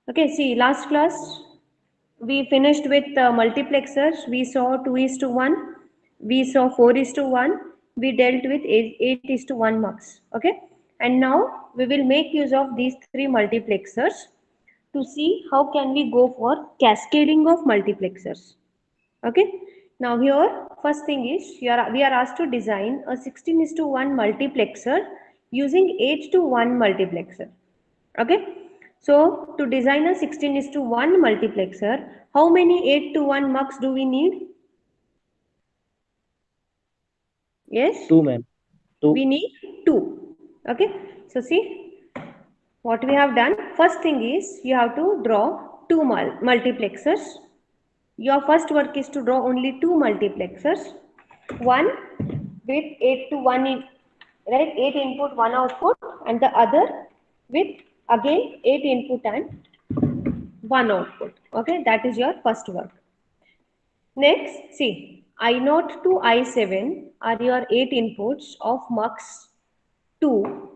Okay, see, last class we finished with multiplexers. We saw 2 is to 1, we saw 4 is to 1, we dealt with 8 is to 1 mux. Okay, and now we will make use of these 3 multiplexers to see how can we go for cascading of multiplexers. Okay, now here first thing is we are asked to design a 16 is to 1 multiplexer using 8 to 1 multiplexer. Okay, so to design a 16 is to 1 multiplexer, how many 8 to 1 mux do we need? Yes, 2, ma'am. 2. we need 2. Okay, so see what we have done. First thing is you have to draw two multiplexers. Your first work is to draw only two multiplexers, one with 8 to 1 in, right, 8 input 1 output, and the other with again 8 input and 1 output. Okay, that is your first work. Next, see, I0 to I7 are your 8 inputs of mux 2,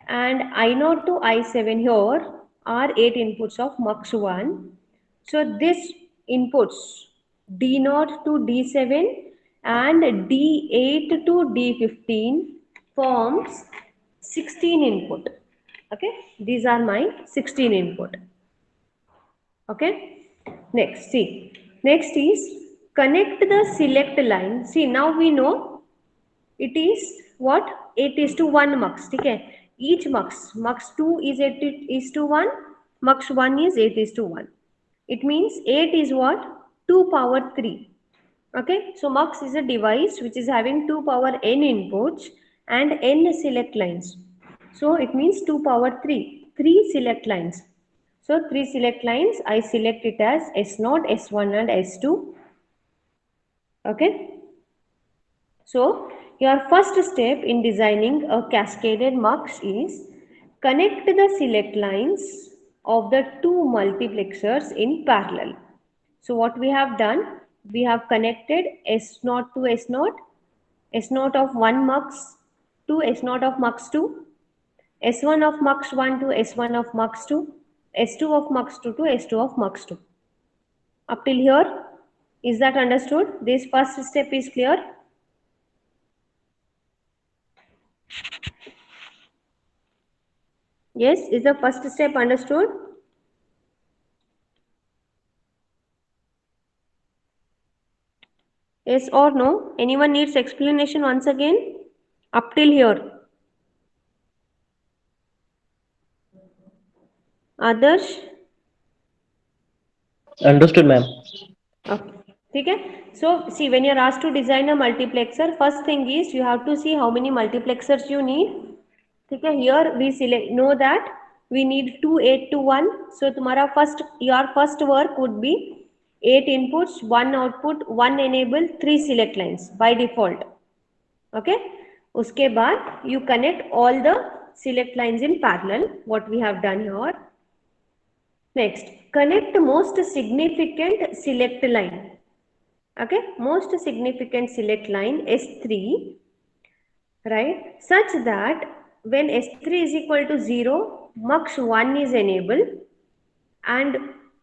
and I0 to I7 here are 8 inputs of mux 1. So this inputs D0 to D7 and D8 to D15 forms 16 input. Okay, these are my 16 input. Okay, next see, next is connect the select line. See, now we know it is what, 8 is to 1 mux. Okay, each mux 2 is 8 is to 1, mux 1 is 8 is to 1. It means 8 is what, 2 power 3. Okay, so mux is a device which is having 2 power n inputs and n select lines. So it means 2 power 3, 3 select lines. So 3 select lines, I select it as S0, S1 and S2. Okay, so your first step in designing a cascaded mux is connect the select lines of the two multiplexers in parallel. So what we have done, we have connected S0 to S0, S0 of 1 mux to S0 of mux 2, S1 of mux 1 to S1 of mux 2, S2 of mux 2 to S2 of mux 2. Up till here, is that understood? This first step is clear? Yes, is the first step understood? Yes or no? Anyone needs explanation once again? Up till here. Others? Understood, ma'am. Okay. Okay. So see, when you're asked to design a multiplexer, first thing is you have to see how many multiplexers you need. Okay. Here we select, know that we need 2 8 to 1. So your first work would be 8 inputs, 1 output, 1 enable, 3 select lines by default. Okay. Uske baad you connect all the select lines in parallel. What we have done here. Next, connect most significant select line. Okay, most significant select line S3, right, such that when S3 is equal to 0, mux 1 is enabled, and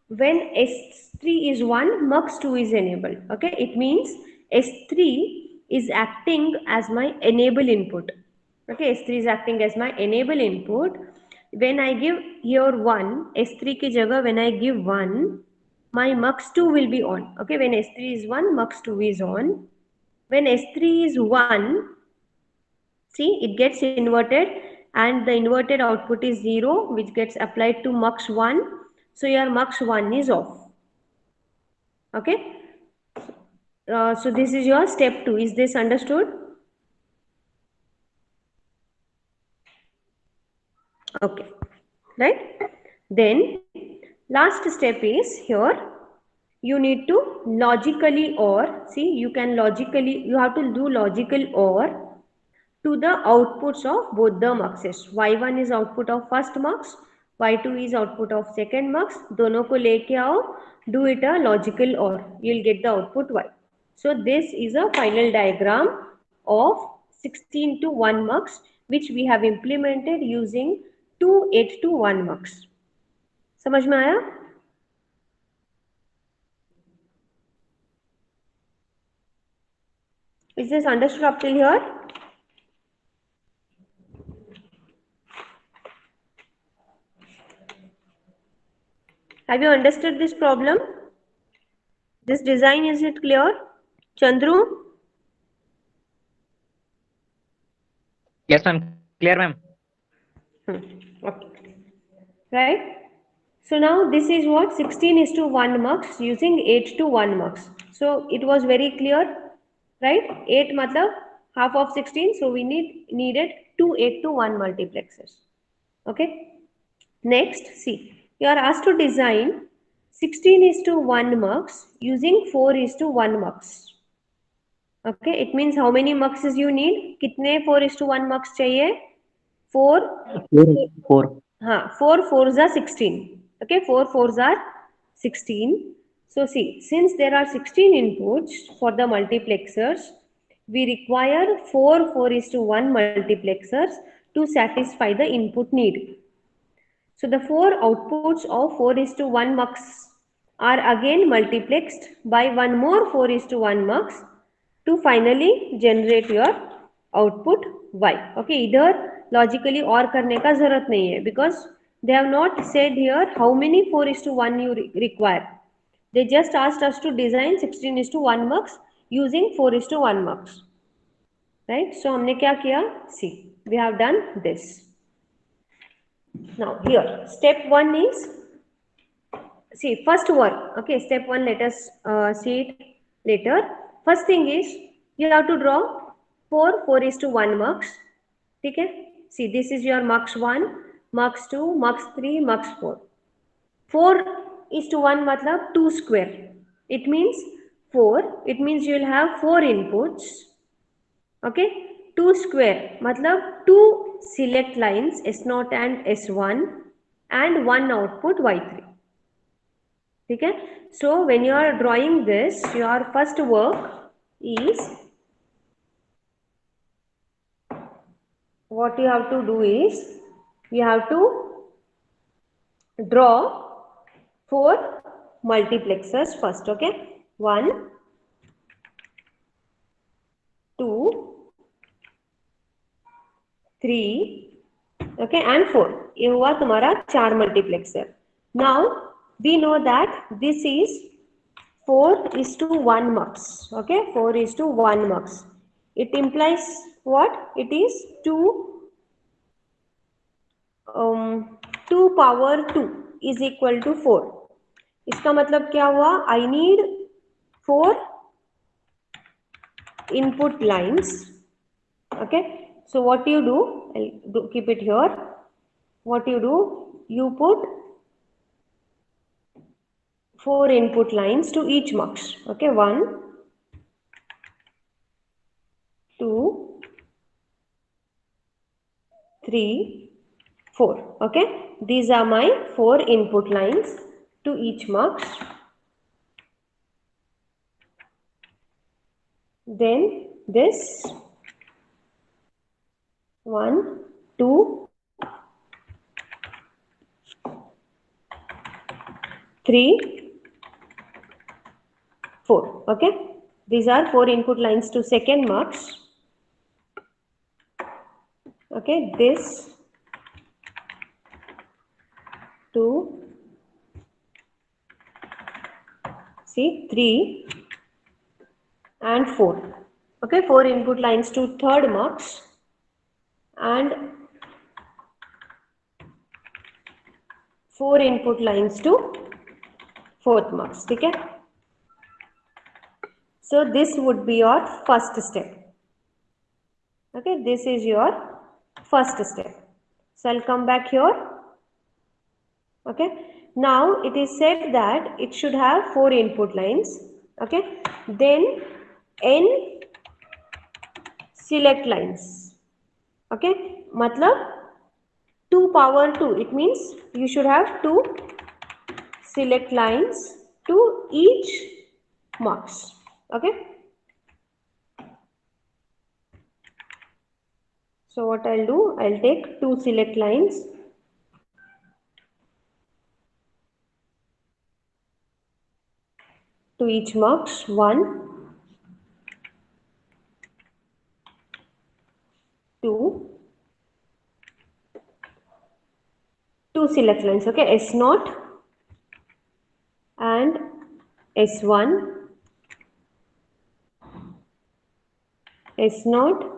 when S3 is 1, mux 2 is enabled. Okay, it means S3 is acting as my enable input. Okay, S3 is acting as my enable input. When I give here 1, S3 ki jagah when I give 1, my mux 2 will be on. Okay, when S3 is 1, mux 2 is on. When S3 is 1, see, it gets inverted and the inverted output is 0, which gets applied to mux 1. So your mux 1 is off. Okay. So this is your step 2. Is this understood? Okay. Right. Then last step is here. You need to logically or, see, you have to do logical or to the outputs of both the muxes. Y1 is output of first mux, Y2 is output of second mux. दोनों को लेके आओ, do it a logical or, you'll get the output Y. So this is a final diagram of 16 to 1 mux which we have implemented using 2 8 to 1 mux. समझ में आया? Is this understood up till here? Have you understood this problem? This design, is it clear? Chandru? Yes, ma'am. Clear, ma'am. Okay. Right? So now this is what 16 is to 1 mux using 8 to 1 mux. So it was very clear, right? 8 matlab half of 16. So we needed 2 8 to 1 multiplexers. Okay. Next, see, you are asked to design 16 is to 1 mux using 4 is to 1 mux. Okay, it means how many muxes you need? कितने 4 is to 1 mux चाहिए? 4. 4. हाँ, 4 4s are 16. Okay, 4 4s are 16. So see, since there are 16 inputs for the multiplexers, we require 4 4 is to 1 multiplexers to satisfy the input need. So the 4 outputs of 4 is to 1 mux are again multiplexed by one more 4 is to 1 mux to finally generate your output y. Okay, इधर logically और करने का जरूरत नहीं है because they have not said here how many 4 is to 1 you require. They just asked us to design 16 is to 1 mux using 4 is to 1 mux. Right? So हमने क्या किया? See, we have done this. Now here, step 1 is, see, first work. Okay, step 1, let us see it later. First thing is, you have to draw 4 4 is to 1 mux. Okay, see, this is your mux 1, mux 2, mux 3, mux 4. 4 is to 1 matlab 2 square. It means 4, it means you will have 4 inputs. Okay, 2 square matlab 2 select lines S0 and S1 and 1 output Y3. Okay, so when you are drawing this, your first work is, what you have to do is, you have to draw 4 multiplexers first. Okay, 1 2 3 okay and 4. ये हुआ तुम्हारा 4 multiplexer. Now we know that this is 4 is to 1 mux. Okay, 4 is to 1 mux. It implies what? It is 2 power 2 is equal to 4. इसका मतलब क्या हुआ? I need 4 input lines. Okay, so what you do? I'll keep it here. What you do? You put 4 input lines to each mux. Okay, 1 2 3 4. Okay, these are my 4 input lines to each mux. Then this 1 2 3 4. Okay, these are 4 input lines to second mux. Okay, this 2 see 3 and 4. Okay, 4 input lines to third mux and 4 input lines to fourth mux. Okay, so this would be your first step. Okay, this is your first step. So I'll come back here. Okay, now it is said that it should have 4 input lines. Okay, then n select lines. Okay, matlab 2 power 2. It means you should have 2 select lines to each mux. Okay, so what I'll do, I'll take 2 select lines to each mux, 1, 2, 2 select lines, okay, S0 and S1, S0,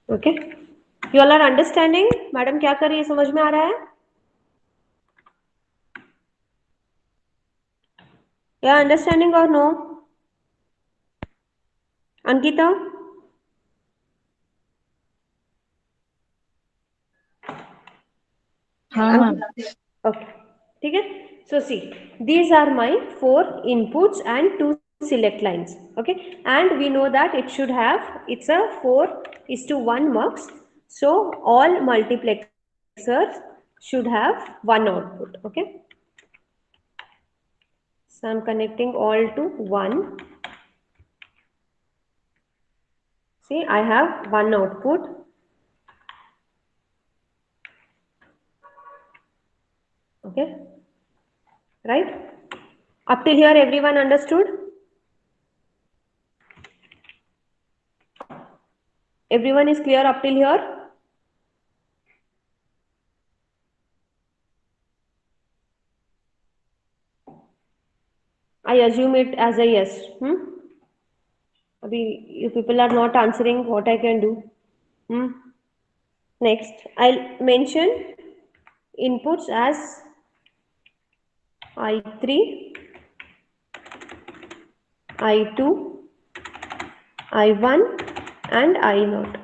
okay. You all are understanding? Madam क्या कर रही है, समझ में आ रहा है? Yeah, understanding or no? Ankita? हाँ ma'am. Okay, ठीक है. So see, these are my 4 inputs and 2 select lines. Okay, and we know that it should have, it's a 4:1 mux. So all multiplexers should have one output. Okay, so I'm connecting all to 1. See, I have one output. Okay, right? Up till here, everyone understood? Everyone is clear up till here? I assume it as a yes. You people are not answering, what I can do. Next, I'll mention inputs as I3, I2, I1 and I0.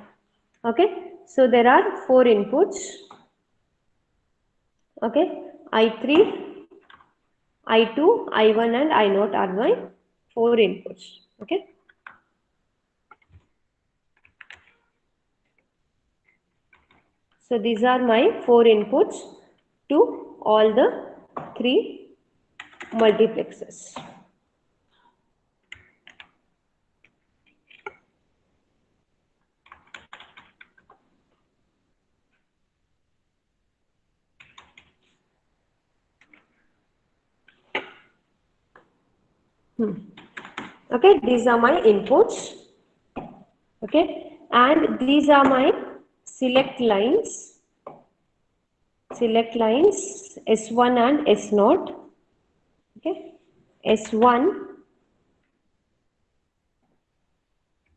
Okay, so there are 4 inputs. Okay, I3, I2, I1 and I0 are my 4 inputs. Okay. So these are my 4 inputs to all the 3 multiplexers. Okay, these are my inputs. Okay, and these are my select lines. Select lines S1 and S0. Okay, S1,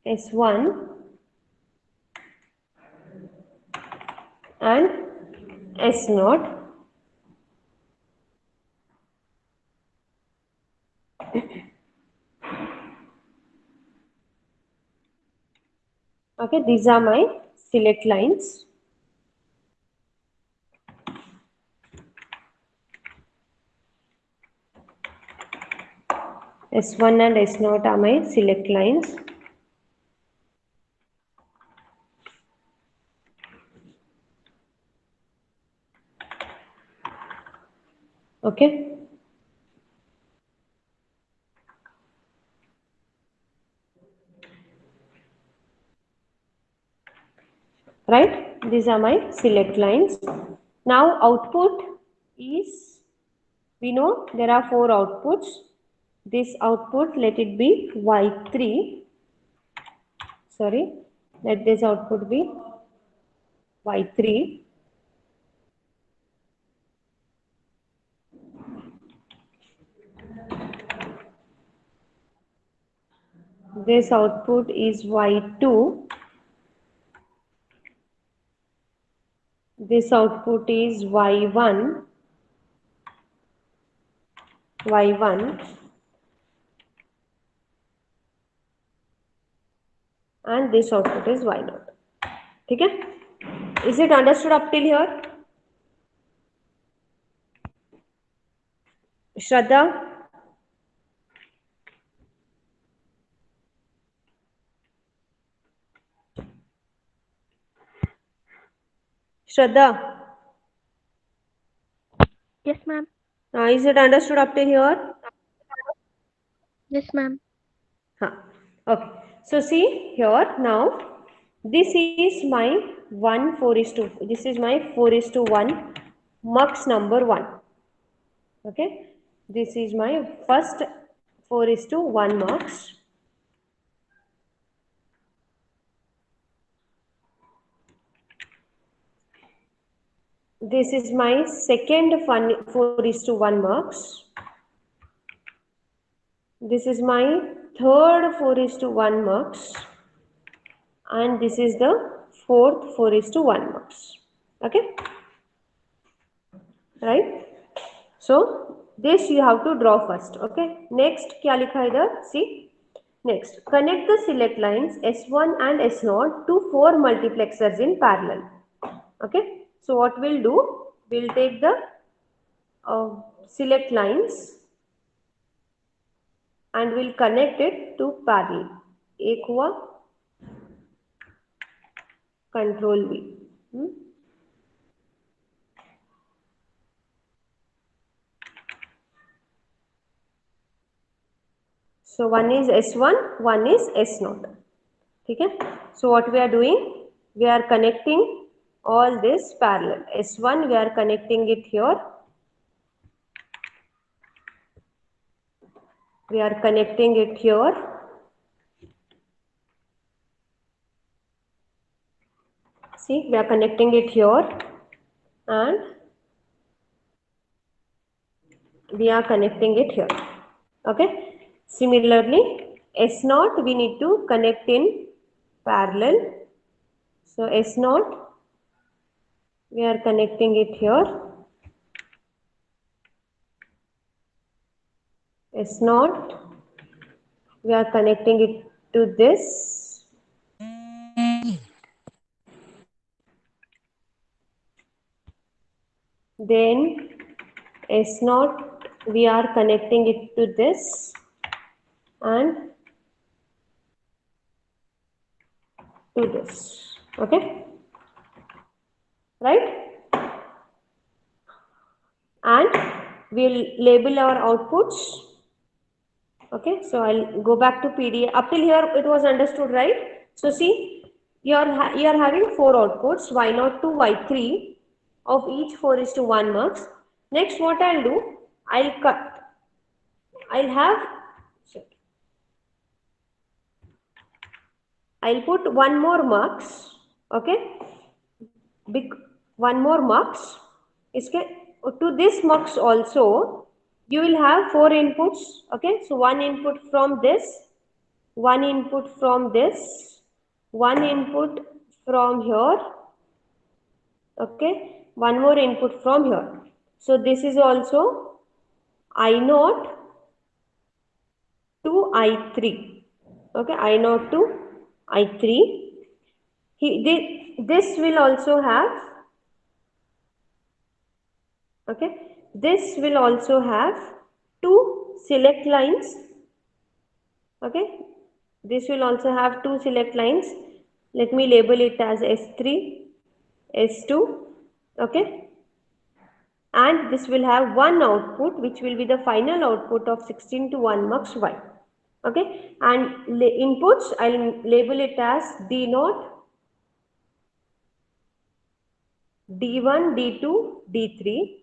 S1 and S0. Okay, these are my select lines. S1 and S0 are my select lines. Okay. Right, these are my select lines. Now output is, we know there are 4 outputs. This output, let it be Y3. Sorry, let this output be Y3. This output is Y2. This output is Y1. Y1. And this output is Y0. Okay? Is it understood up till here? Shraddha? Shraddha? Yes ma'am. Is it understood up till here? Yes ma'am. Okay. So see here now. This is my 4:1 mux number 1. Okay, this is my first 4:1 mux. This is my second 4:1 mux. This is my third 4:1 mux, and this is the fourth 4:1 mux. Okay, right? So this you have to draw first. Okay, next क्या लिखा है इधर? See, next connect the select lines S1 and S0 to 4 multiplexers in parallel. Okay, so what we'll do, we'll take the select lines and we'll connect it to parallel. एक हुआ Control V. So one is S1, one is S0. Okay? So what we are doing? We are connecting all this parallel. S1 we are connecting it here. We are connecting it here. See, we are connecting it here and we are connecting it here. Okay. Similarly, S0 we need to connect in parallel. So S0 we are connecting it here. S0 we are connecting it to this. Then S0 we are connecting it to this and to this. Okay, right? And we'll label our outputs. Okay, so I'll go back to PDF. Up till here it was understood, right? So see, you are having 4 outputs, Y0 to Y3 of each 4:1 mux. Next, what I'll do, I'll put one more mux. Okay, one more mux. To this mux also you will have 4 inputs. Okay, so one input from this, one input from this, one input from here. Okay, one more input from here. So this is also I0 to I3. Okay, I0 to I3. This will also have, okay, this will also have 2 select lines. Okay, this will also have 2 select lines. Let me label it as S3, S2. Okay, and this will have one output which will be the final output of 16 to 1 mux Y. Okay, and inputs I'll label it as D0, D1, D2, D3.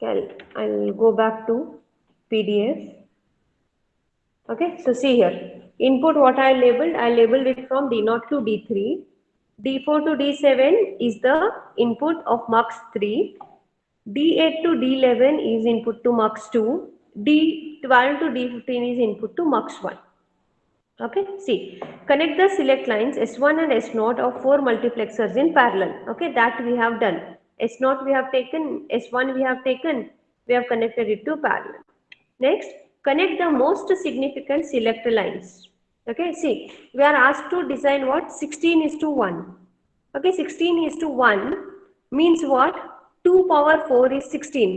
Okay, I'll go back to PDF. Okay, so see here, input what I labeled it from D0 to D3. D4 to D7 is the input of mux 3. D8 to D11 is input to mux 2. D12 to D15 is input to mux 1. Okay, see, connect the select lines S1 and S0 of 4 multiplexers in parallel. Okay, that we have done. S0 we have taken, S1 we have taken, we have connected it to parallel. Next, connect the most significant select lines. Okay, see, we are asked to design what? 16:1. Okay, 16:1 means what? 2 power 4 is 16.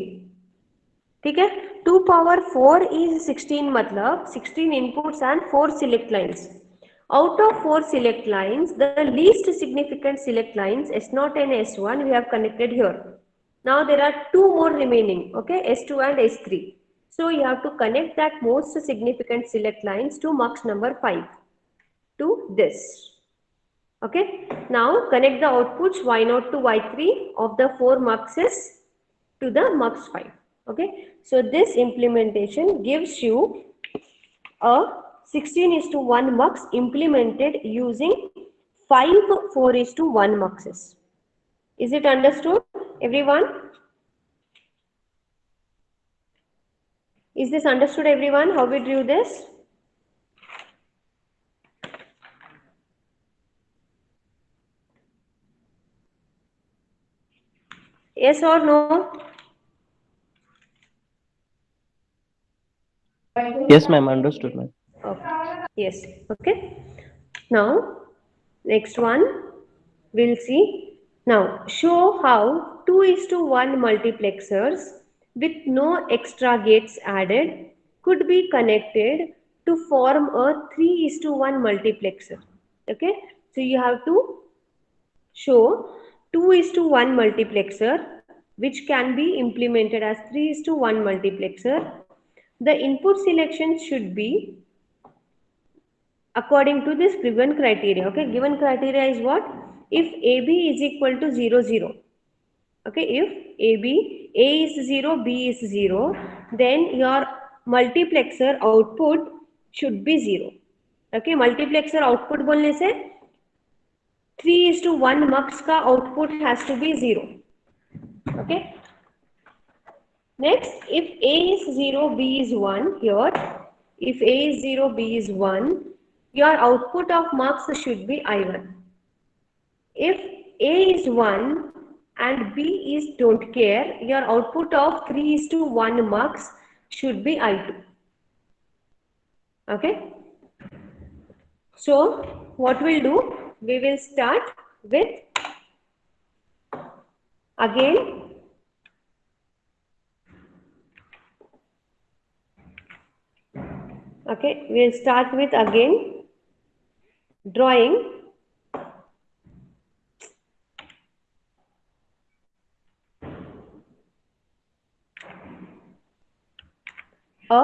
ठीक है, 2 power 4 is 16 मतलब 16 inputs and 4 select lines. Out of 4 select lines, the least significant select lines S0 and S1 we have connected here. Now there are 2 more remaining, okay, S2 and S3. So you have to connect that most significant select lines to mux number 5. to this. Okay, now connect the outputs Y0 to Y3 of the 4 muxes to the mux 5. Okay, so this implementation gives you a 16:1 mux implemented using 5 4:1 muxes. Is it understood, everyone? Is this understood, everyone, how we drew this? Yes or no? Yes, ma'am. Understood, ma'am. Okay. Yes. Okay. Now, next one we'll see. Now, show how 2:1 multiplexers with no extra gates added could be connected to form a 3:1 multiplexer. Okay. So, you have to show 2:1 multiplexer which can be implemented as 3:1 multiplexer. The input selection should be according to this given criteria. Okay, given criteria is what? If AB is equal to 0 0. Okay, if A is 0, B is 0, then your multiplexer output should be 0. Okay, multiplexer output बोलने से 3:1 mux का output has to be 0. Okay, next, if A is 0, B is 1 here, if A is 0, B is 1, your output of mux should be I1. If A is 1 and B is don't care, your output of 3:1 mux should be I2. Okay. So, what we'll do, we will start with again okay, we'll start with again drawing a,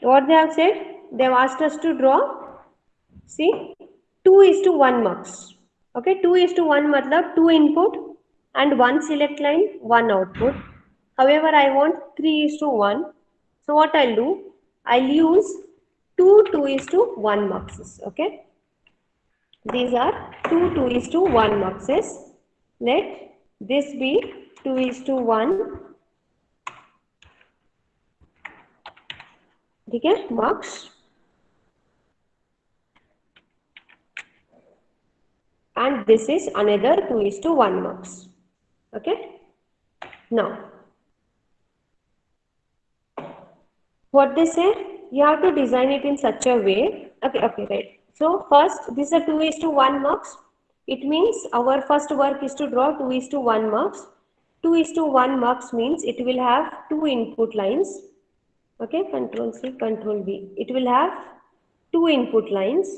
what they have said, they have asked us to draw, see, 2:1 mux. Okay, 2:1 matlab 2 input and 1 select line, 1 output. However, I want 3:1. So what I'll do, I'll use 2:1 muxes. Okay, these are 2:1 muxes. Let this be 2:1. Okay, mux. And this is another 2:1 mux. Okay, now what they say, you have to design it in such a way. Okay, right. So first, this is a 2:1 mux. It means our first work is to draw 2:1 mux. 2:1 mux means it will have two input lines. Okay, Control C, Control V. It will have two input lines.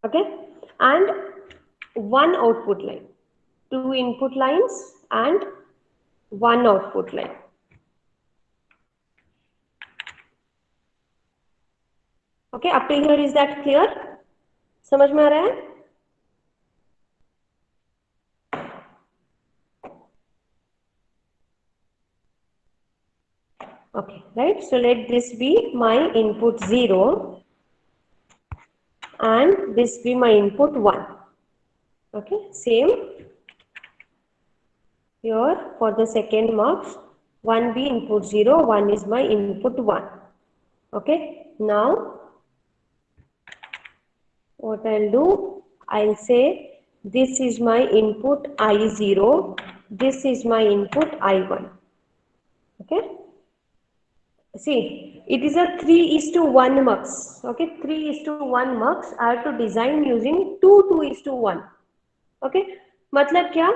Okay, and one output line. Two input lines and one output line. Okay, up to here is that clear? समझ में आ रहा है? Okay, right. So let this be my input 0 and this be my input 1. Okay, same here for the second mux. 1 be input 0, 1 is my input 1. Okay, now what I'll do, I'll say this is my input I0, this is my input I1. Okay, see, it is a 3:1 mux. Okay, 3:1 mux. I have to design using 2:1. Okay, मतलब क्या?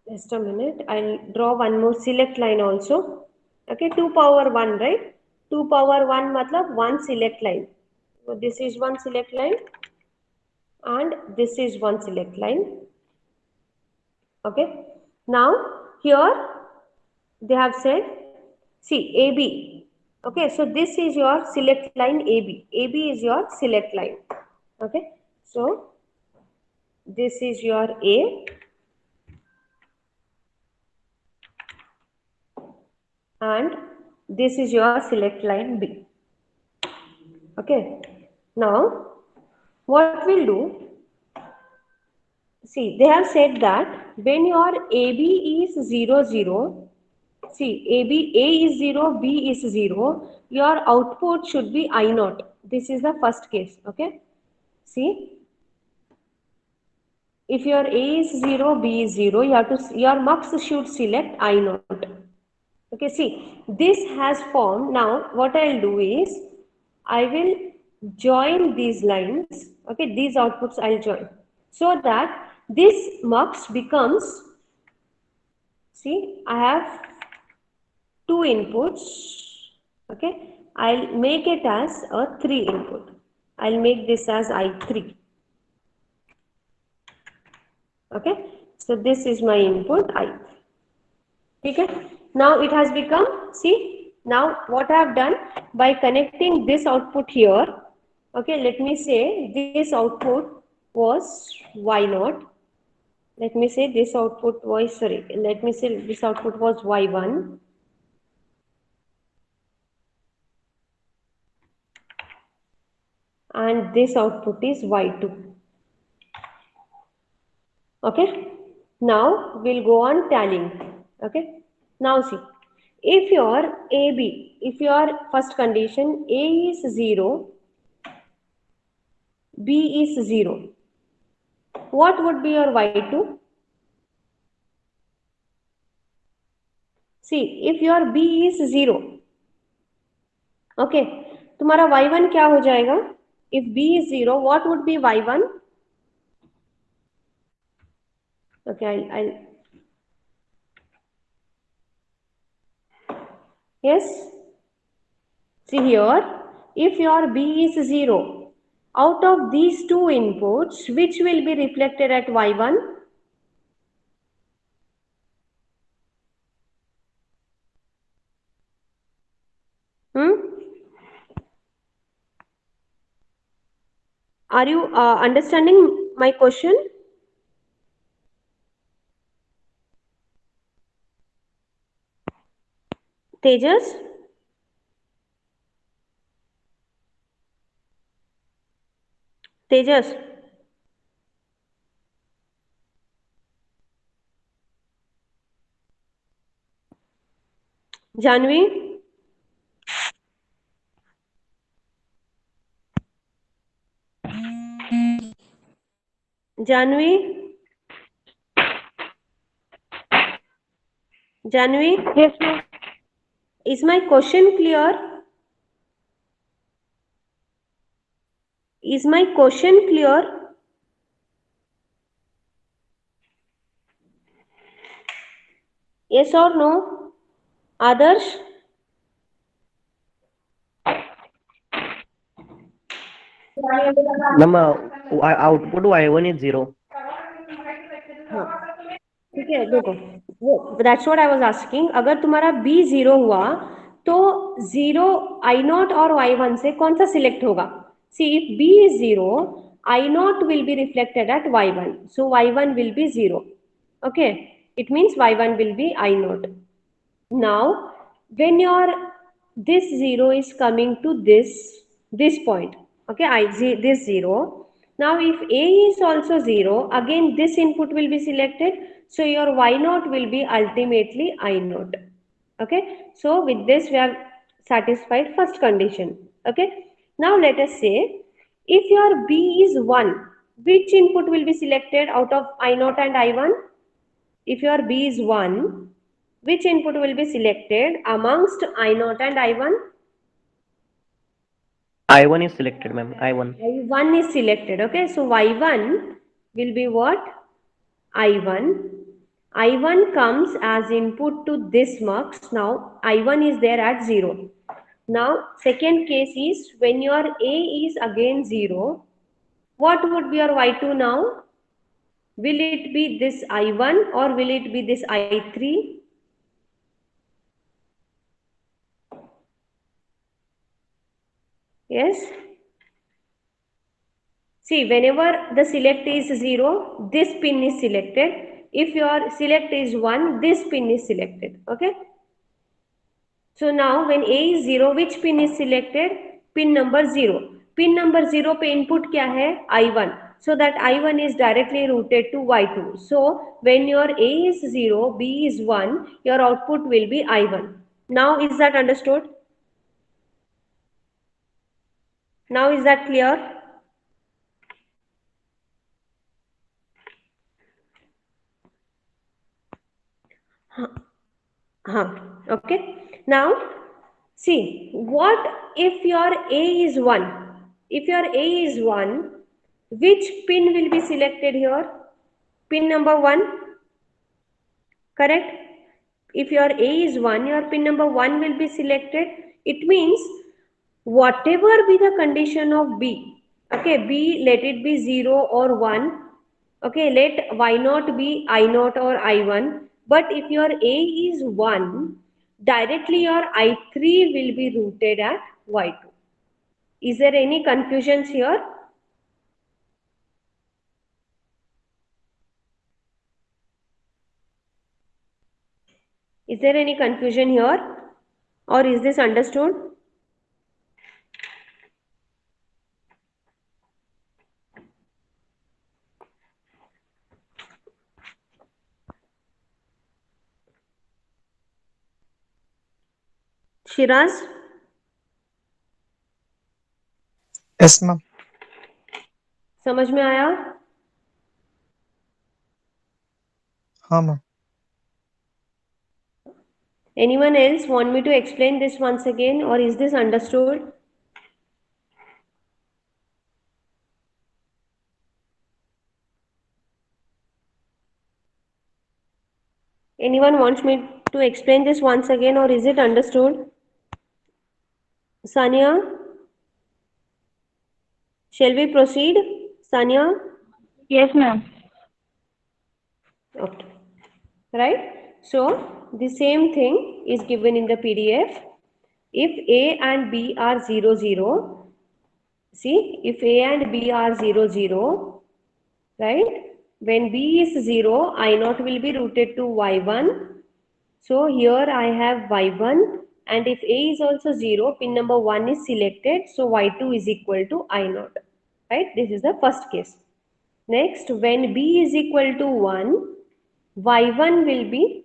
Just a minute. I'll draw one more select line also. Okay, 2 power 1, right? 2 power 1 मतलब one select line. So this is one select line and this is one select line. Okay, Now here they have said, see AB. Okay, so this is your select line AB. AB is your select line. Okay, so this is your A and this is your select line B. Okay, now what we'll do, see they have said that when your AB is 0 0, see A is 0, B is 0, your output should be I naught. This is the first case. Okay, see if your A is 0, B is 0, you have to, your mux should select I naught. Okay, see this has formed. Now what I'll do is I will join these lines. Okay, these outputs I'll join so that this mux becomes, see I have two inputs. Okay, I'll make it as a 3 input. I'll make this as I3. Okay, so this is my input I. Okay, now it has become, see now what I have done by connecting this output here. Okay, let me say this output was Y0. Let me say this output was, sorry, let me say this output was Y1 and this output is Y2. Okay, now we'll go on tallying. Okay, now see if your AB, if your first condition A is 0, B is 0, what would be your Y2? See if your B is 0, okay, तुम्हारा Y1 क्या हो जाएगा? If B is 0, what would be Y1? Okay, I'll yes. See here, if your B is 0, out of these two inputs, which will be reflected at Y1? Hmm? Are you understanding my question? Tejas? Tejas? Janvi? Janvi? Janvi? Yes, ma'am. Is my question clear? Is my question clear? Yes or no? Others? Ma'am, output Y1 is 0. हाँ ठीक है, देखो वो that's what I was asking, अगर तुम्हारा B 0 हुआ तो 0 I0 और Y1 से कौन सा सिलेक्ट होगा? See if B is 0, I0 will be reflected at Y1, so Y1 will be 0. Okay, it means Y1 will be I0. Now when your this 0 is coming to this point, okay, this 0, now if A is also 0, again this input will be selected, so your Y0 will be ultimately I0. Okay, so with this we have satisfied first condition. Okay, now let us say if your B is 1, which input will be selected out of I0 and I1? If your B is 1, which input will be selected amongst I0 and I1? I1 is selected, ma'am. I1. I1 is selected. Okay, so Y1 will be what? I1. I1 comes as input to this mux. Now I1 is there at 0. Now second case is when your A is again 0, what would be your Y2 now? Will it be this I1 or will it be this I3? Yes. See, whenever the select is 0, this pin is selected. If your select is 1, this pin is selected. Okay. So now when A is 0, which pin is selected? Pin number 0. Pin number 0 पे input क्या है? I1. So that I1 is directly routed to Y2. So when your A is 0, B is 1, your output will be I1. Now is that understood? Now is that clear? Okay. Now see, what if your A is 1? If your A is 1, which pin will be selected here? Pin number 1, correct? If your A is 1, your pin number 1 will be selected. It means whatever be the condition of B, okay, B, let it be 0 or 1, okay, let Y naught be I naught or I1, but if your A is 1, directly your I3 will be routed at Y2. Is there any confusions here? Is there any confusion here, or is this understood? Shiraz, Yes, ma'am. समझ में आया? हाँ ma'am. Anyone else want me to explain this once again, or is this understood? Anyone wants me to explain this once again, or is it understood? Sania, shall we proceed? Sania? Yes, ma'am. Okay. Right? So, the same thing is given in the PDF. If A and B are 0, 0, see, if A and B are 0, 0, right? When B is 0, I naught will be routed to Y1. So here I have Y1, and if A is also 0, pin number 1 is selected. So Y2 is equal to I naught. Right? This is the first case. Next, when B is equal to 1, Y1 will be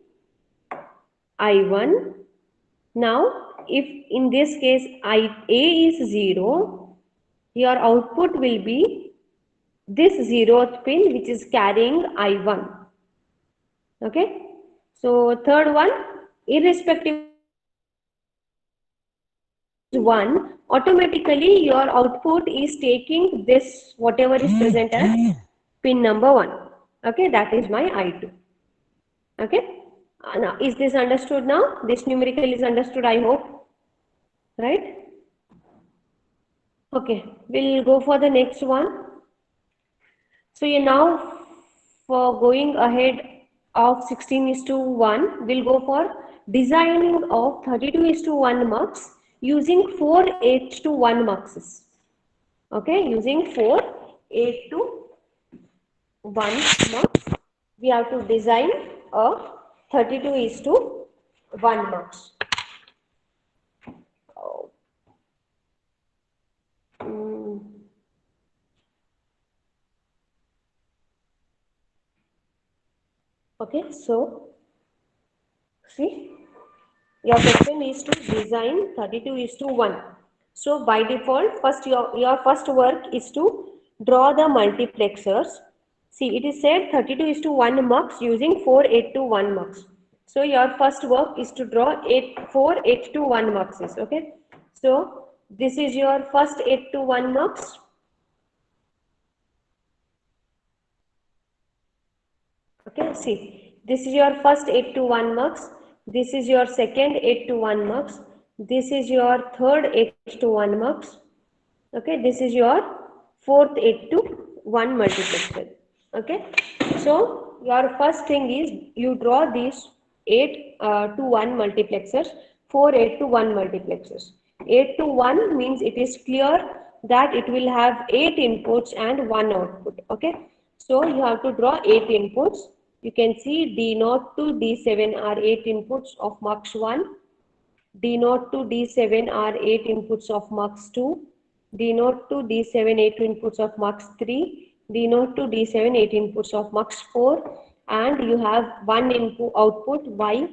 I1. Now, if in this case A is 0, your output will be this 0th pin which is carrying I1. Okay. So third one, irrespective 1, automatically your output is taking this whatever is present as pin number 1. Okay, that is my I2. Okay. Now is this understood now? This numerical is understood, I hope. Right? Okay, we'll go for the next one. So you now, for going ahead of 16 is to 1, we'll go for designing of 32 is to 1 mux using 4 8 to 1 muxes. Okay, using 4 8 to 1 mux, we have to design a 32 is to 1 mux. Okay, so see, your question is to design 32 is to 1. So by default, first your first work is to draw the multiplexers. See, it is said 32 is to 1 mux using 4 8 to 1 mux. So your first work is to draw 4 8 to 1 muxes. Okay. So this is your first 8 to 1 mux. Okay, see, this is your first 8 to 1 mux, this is your second 8 to 1 mux, this is your third 8 to 1 mux, okay, this is your fourth 8 to 1 multiplexer. Okay, so your first thing is you draw these 8 to 1 multiplexers, 4 8 to 1 multiplexers. 8 to 1 means it is clear that it will have 8 inputs and 1 output. Okay, so you have to draw 8 inputs. You can see D0 to D7 are 8 inputs of mux 1. D0 to D7 are 8 inputs of mux 2. D0 to D7 8 inputs of mux 3. D0 to D7 8 inputs of mux 4, and you have one input output Y.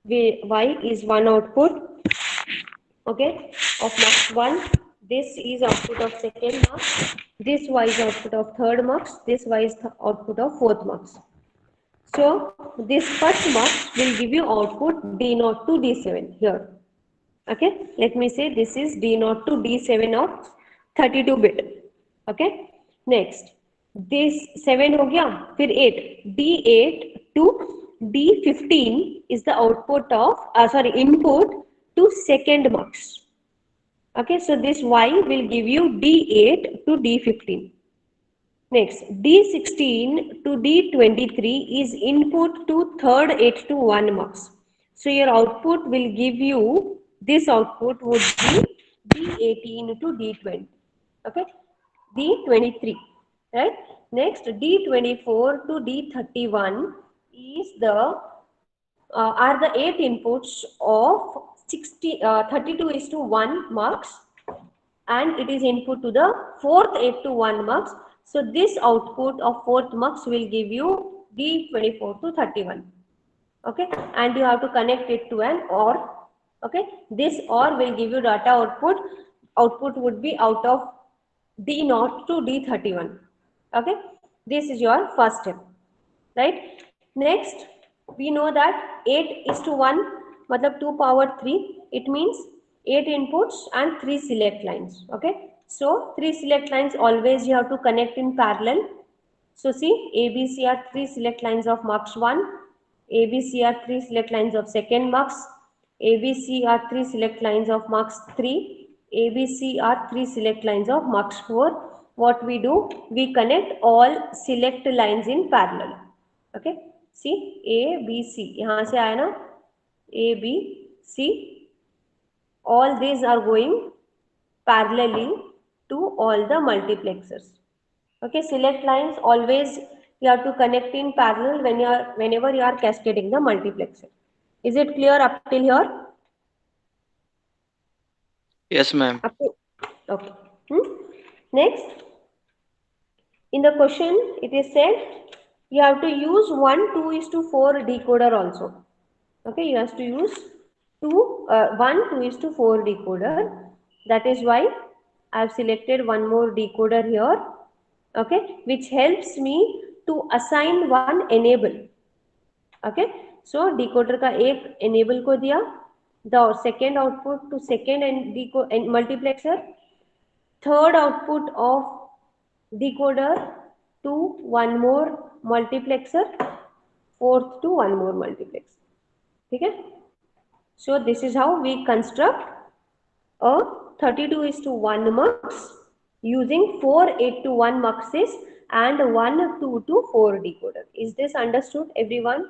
Y is one output, okay, of mux 1. This is output of second mux. This Y is output of third mux. This Y is output of fourth mux. So this first mux will give you output D0 to D7 here. Okay, let me say this is D0 to D7 of 32 bit. Okay, next this 7 हो गया, फिर 8, D8 to D15 is the output of sorry input to second mux. Okay, so this Y will give you D8 to D15. Next, D16 to D23 is input to third 8 to 1 mux. So your output will give you, this output would be D18 to D20. Okay, D23, right? Next, D24 to D31 is are the 8 inputs of 32 is to 1 mux, and it is input to the fourth 8 to 1 mux. So this output of fourth mux will give you D24 to 31. Okay, and you have to connect it to an OR. Okay, this OR will give you data output. Output would be out of D0 to D31. Okay, this is your first step, right? Next, we know that 8 is to 1 matlab 2 power 3, it means 8 inputs and 3 select lines. Okay, so 3 select lines always you have to connect in parallel. So see, ABC are 3 select lines of mux 1, ABC are 3 select lines of second mux, ABC are 3 select lines of mux 3, ABC are 3 select lines of mux 4. What we do, we connect all select lines in parallel. Okay, see A B C, यहाँ से आया ना A B C, all these are going parallelly to all the multiplexers. Okay, select lines always you have to connect in parallel whenever you are cascading the multiplexer. Is it clear up till here? Yes, ma'am. Up to, okay. Next, in the question it is said you have to use 1:2:4 decoder also. Okay, you have to use 1:2:4 decoder. That is why I have selected one more decoder here. Okay, which helps me to assign one enable. Okay, so decoder का एक enable को दिया, the second output to second and multiplexer, third output of decoder to one more multiplexer, fourth to one more multiplexer. ठीक है? So this is how we construct a 32 is to 1 mux using 4 8 to 1 muxes and 1 2 to 4 decoder. Is this understood, everyone?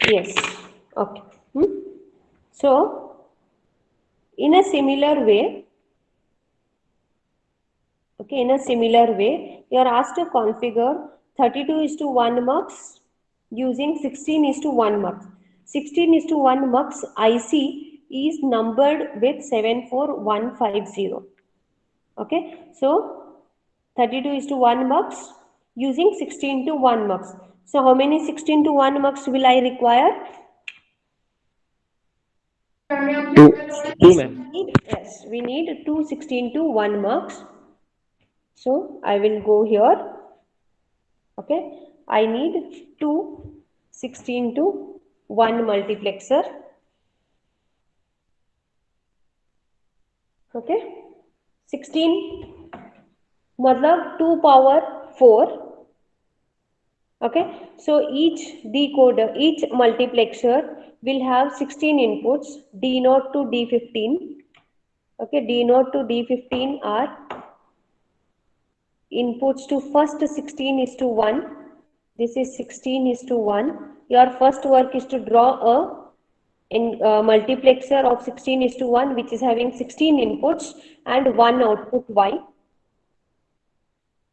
Yes. Okay. So in a similar way, okay, in a similar way, you are asked to configure 32 is to 1 mux using 16 is to 1 mux. 16 is to 1 mux IC is numbered with 74150. Okay, so 32 is to 1 mux using 16 to 1 mux. So how many 16 to 1 mux will I require? Two, ma'am. Yes, we need 2 16 to 1 mux. So I will go here. Okay, I need 2 16 to 1 multiplexer. Okay, 16 मतलब 2 power 4. Okay, so each decoder, each multiplexer will have 16 inputs, D0 to D15. Okay, D0 to D15 are inputs to first 16 is to 1. This is 16 is to 1. Your first work is to draw a multiplexer of 16 is to 1 which is having 16 inputs and one output Y.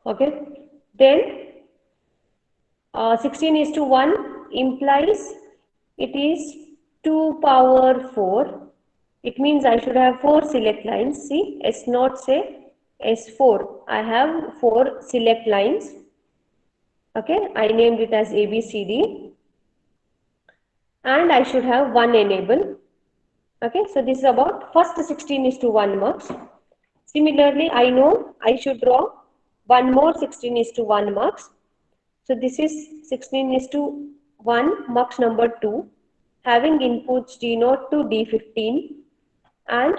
Okay, then 16 is to 1 implies it is 2 power 4. It means I should have 4 select lines. See, S not say S4. I have 4 select lines. Okay, I named it as ABCD and I should have 1 enable. Okay, so this is about first 16 is to 1 marks. Similarly, I know I should draw one more 16 is to 1 marks. So this is 16 is to 1 mux number 2 having inputs D0 to D15 and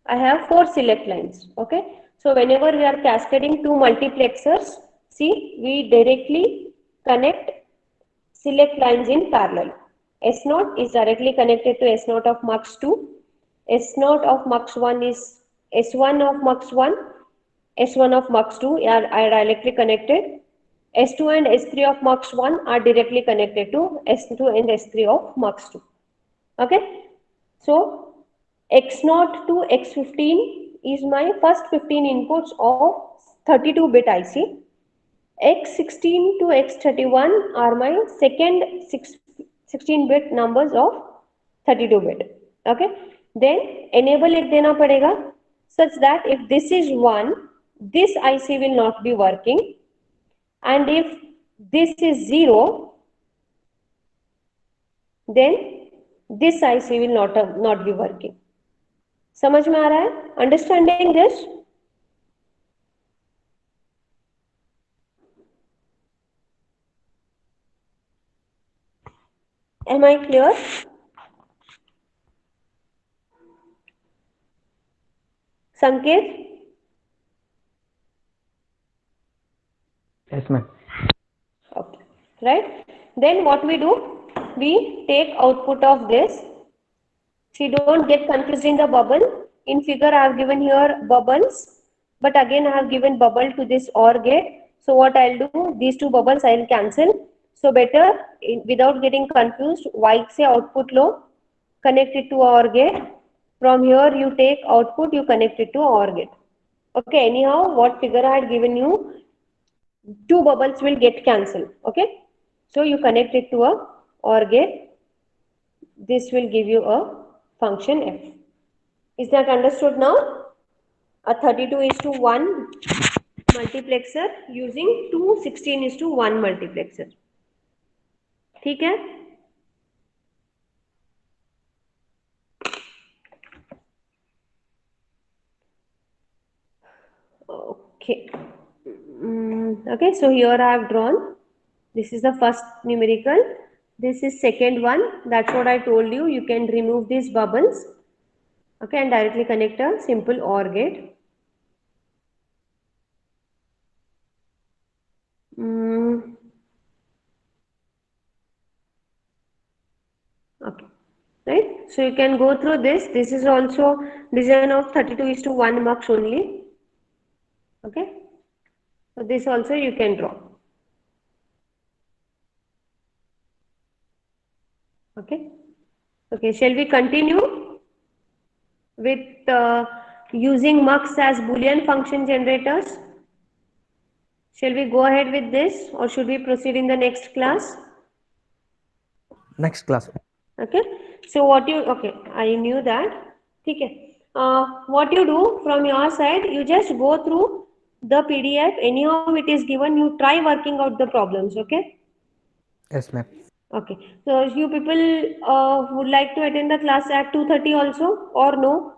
I have 4 select lines. Okay. So whenever we are cascading two multiplexers, see, we directly connect select lines in parallel. S0 is directly connected to S0 of mux 2. S0 of mux 1 is S1 of mux 1. S1 of mux 2 are directly connected. S2 and S3 of mux 1 are directly connected to S2 and S3 of mux 2. Okay. So X0 to X15 is my first 15 inputs of 32-bit IC. X16 to X31 are my second 16-bit numbers of 32-bit. Okay. Then enable it dena padega such that if this is 1, this IC will not be working. And if this is 0, then this IC will not be working. समझ में आ रहा है? Understanding this? Am I clear? Sanket? Yes, ma'am. Okay. Right? Then what we do? We take output of this. See, don't get confused in the bubble. In figure, I have given here bubbles, but again, I have given bubble to this OR gate. So what I'll do, these two bubbles I'll cancel. So better, without getting confused, Y say output low, connect it to OR gate. From here, you take output, you connect it to OR gate. Okay, anyhow, what figure I had given you, two bubbles will get cancelled. Okay, so you connect it to a OR gate. This will give you a function f. Is that understood now? A 32 is to 1 multiplexer using two 16 is to 1 multiplexer. ठीक है? Okay. Okay, so here I have drawn. This is the first numerical. This is second one. That's what I told you. You can remove these bubbles. Okay, and directly connect a simple OR gate. Okay, right? So you can go through this. This is also design of 32 is to 1 mux only. Okay, so this also you can draw. Okay, okay. Shall we continue with using mux as Boolean function generators? Shall we go ahead with this, or should we proceed in the next class? Next class. Okay, so what you, okay, I knew that. Okay, what you do from your side, you just go through the PDF, anyhow it is given, you try working out the problems. Okay, Yes, ma'am. okay. So you people would like to attend the class at 2:30 also, or no?